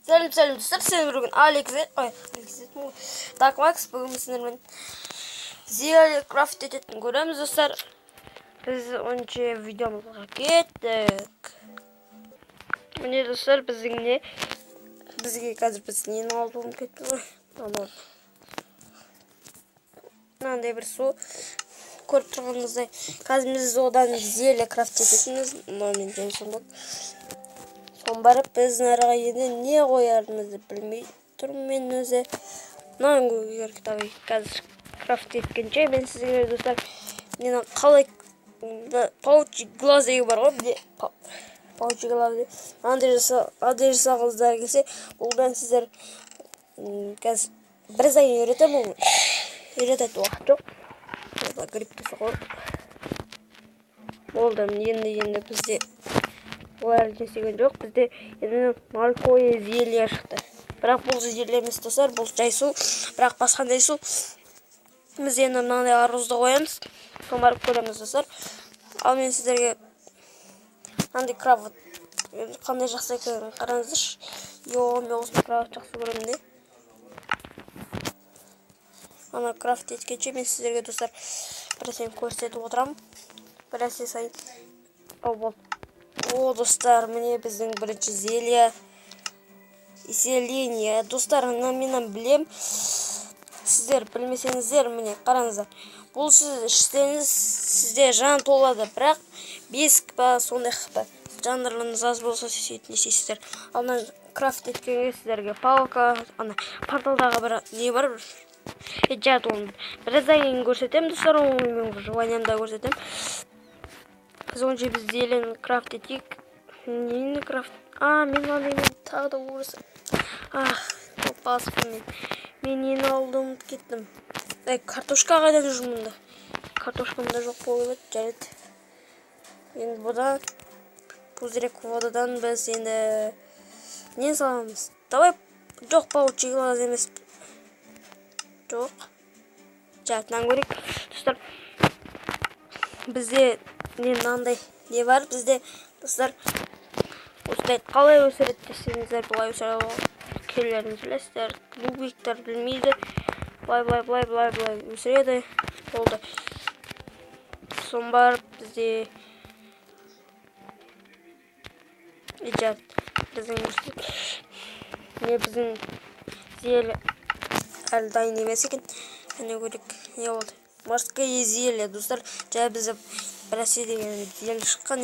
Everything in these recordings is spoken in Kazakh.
Сәлем достар, сен бүгін Dark Max бүгін сіздермен зеле крафт ететін көреміз достар. Біз онша видеомызға кеттік. Міне достар, бізге қазір біз нені алдым кетті ғой. Мынандай бір су көріп тұрғаныңыздай. Қазір біз одан зеле крафт ететінбіз. Мынамен сонда. Сон барып біз нарыға енді не қоярымызды білмей тұрмын мен өзі. Мынаны көру керек қазір крафт еткенше мен сізге достар нені қалай паучи глаз деген бар ғой бізде. Паучи глаз андай жасағыңыздар келсе, бұл мен сіздер қазір бір сайын үйретемін. Үйрететін уақыт жоқ. Грипті соғып болды. Енді бізде олар жасаған жоқ. Бізде енді маркое зелье шықты. Бірақ бұл зелье емес достар, бұл жай су. Бірақ басқандай су. Біз енді мынандай арузды қоямыз. Соны барып көреміз достар. Ал мен сіздерге мынандай крафт қандай жақсы екенін қараңыздаршы. Мен осыны крафт жақсы көремін де. Ана крафт еткенше мен сіздерге достар біресе көрсетіп отырамын. Біресе сайын. О, достар, міне біздің бірінші зелье. Исцеление. Достар, мен білем. Сіздер білмесеңіздер, міне қараңыздар. Бұл сіз ішсеңіз сізде жан толады, бірақ 5 па сондай қыпа. Жандырыңыз аз болса сөйтін есесіздер. Ал мына крафт еткенге сіздерге палка, ана порталдағы бір не бар бір. Жат оны біраздан көрсетемін достар, оны мен желаниямда көрсетемін. Біз онша біз зелені крафт етейік. Нені крафт? Мен алдым тағы да орысы. Баспын мен нені алдым кеттім. Картошка қайдан жүр мұнда? Картошкамда жоқ болып жарайды. Енді бұдан пузырек водадан біз енді не саламыз? Давай жоқ паучи глаз емес. Жоқ. Жатынан көрейік. Достар, бізде мынандай не бар? Бізде достар осындай қалай өсіреді десеңіздер, бұлай өсіреді. Келеріңіз білесіздер. Бубиктер білмейді. Былай өсіреді. Болды. Сон барып бізде жат. Біздің зеле әлі дайын емес екен. Әне көрек не болды? Морское зелье, достар. Жай бізде біресе деген зеле шыққан.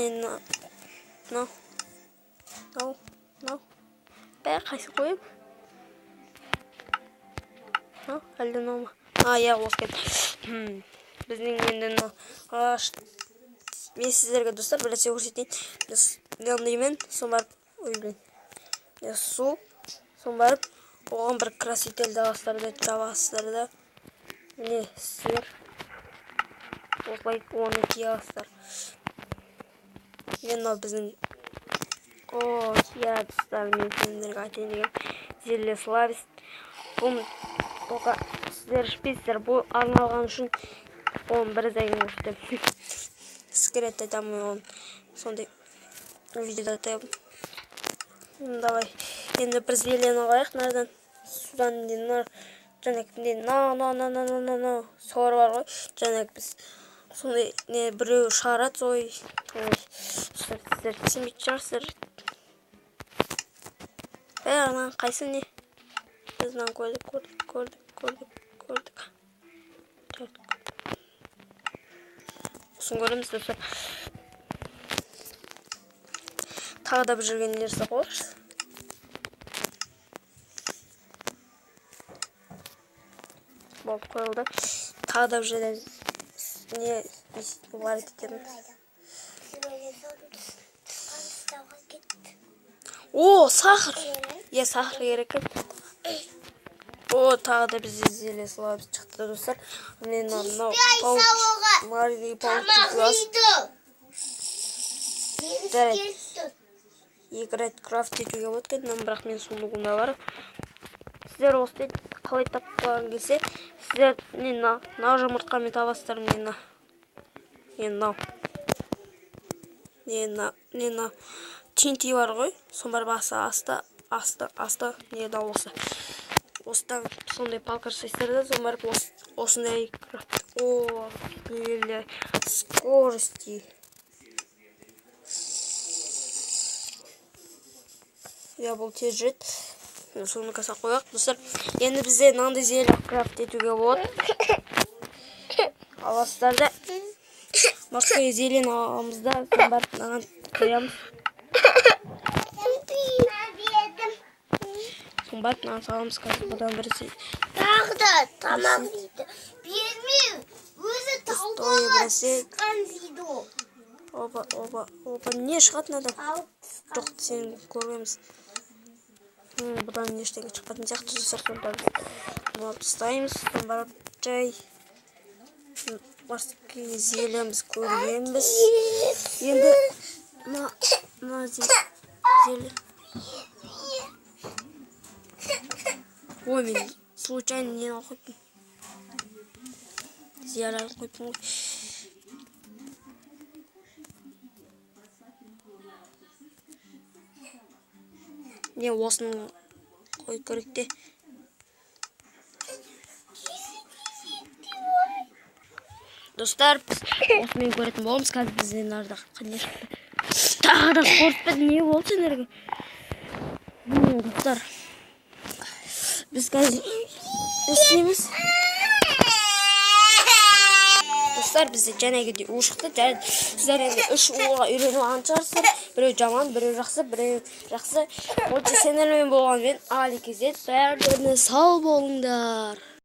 Мынау. Бәрі қайсы қойып? Әлді мынау ма? Осы кетті. Біздің енді мен сіздерге достар біресе көрсетейін. Яндаймен сон барып су. Сон барып оған бір краситель дағастарды жабасыздар да. Міне сіздер осылай оны киявасыздар. Енді біздің достар, мен сендерге айтайын деген зеле славист. Бұл сіздер ішпейсіздер, бұл арналған үшін оны бір зайын көрсетем. Секрет айтамын оны. Сондай видеода айтамын. Давай. Енді бір зелені қояқ нардан. Судан дейін жаңағы сор бар ғой. Жаңағы біз сондай біреу шығарады сой. Сіздер түсінбейтін шығарсыздар. Ана қайсы не? Біз мынаны көрдік. Осын көреміз достар. Тағы да бір жүрген нәрсе қойшы. Болып қойылды. Тағы да бір жерде не бар еткен. Сахар. Сахар керек. Тағы да бізде зеле слабыс шықты достар. Мен мынау паучи глаз. Екі рет крафт етуге болады екен, бірақ мен сундығымда бар. Сіздер осы қалай тапқыларың келсе, сіздер мынау жұмыртқамен табасыздар. Мынау TNT бар ғой, сон бар басы аста асты не да осы. Осыдан сондай палка жасайсыздар да, барып осындай о, бля, скорости. Я бұл тез жүреді. Соны қаса қояқ, достар. Енді бізде мынандай зеле крафт етуге болады. Аластарда басқа зелені аламызда, барып маған қоямыз. Барып маған саламыз, қазір бұдан бірісі. Тағда тамақ дейді. Бермеу. Өзі тауға шыққан дейді. Опа, не шығатын адам? Жоқ, сен көргеміз. Бұдан ештеңе шықпатын сияқты жасар сонда тастаймыз. Барып жай басқа зелеміз көргенбіз. Енді мына зеле. Ой, мен случайно не алып зеле алып қойыппын ғой. Не осының қой керекте. Достар, осымен көретін боламыз. Қазір бізден арда қане шықты. Тағы да қорытпады, не болды сендерге? Достар, біз қазір істейміз. Достар, бізде жәнегіде у шықты. Сіздер енді 3 уға үйрену алған шығарсыздар. Біреу жаман, біреу жақсы. Ол сендермен болғанмен Али кезет. Бәріне сау болыңдар.